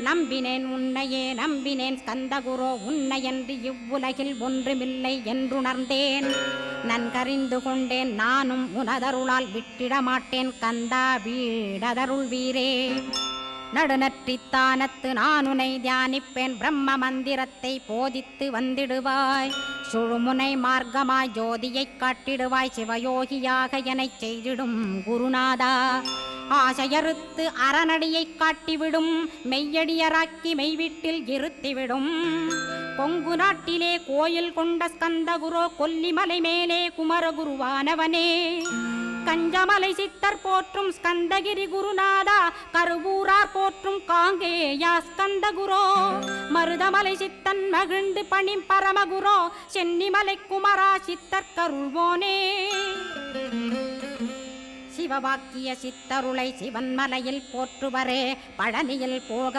நம்பினேன் உன்னையே நம்பினேன் ஸ்கந்தகுரோ உன்னையன்றி இவ்வுலகில் ஒன்றுமில்லை என்றுணர்ந்தேன். நன்கறிந்து கொண்டேன் நானும் உனதருளால் விட்டிட மாட்டேன் கந்தா வீடதருள் வீரே. நடுநற்றித்தானத்து நான் உனை தியானிப்பேன் பிரம்ம மந்திரத்தை போதித்து வந்திடுவாய். சுழுமுனை மார்க்கமாய் ஜோதியைக் காட்டிடுவாய் சிவயோகியாக எனச் செய்திடும் குருநாதா. ஆசையறுத்து அறநடியைக் காட்டிவிடும் மெய்யடியராக்கி மெய்வீட்டில் இருத்திவிடும். கொங்கு நாட்டிலே கோயில் கொண்ட ஸ்கந்தகுரோ கொல்லிமலை மேலே குமரகுருவானவனே. கஞ்சமலை சித்தர் போற்றும் ஸ்கந்தகிரி குருநாதா கருவூரார் போற்றும் காங்கேயா ஸ்கந்தகுரோ. மருதமலை சித்தன் மகிழ்ந்து பணிம் பரமகுரோ சென்னிமலை குமரா சித்தர் கருள்வோனே. சிவவாக்கிய சித்தருளை சிவன்மலையில் போற்றுவரே பழனியில் போக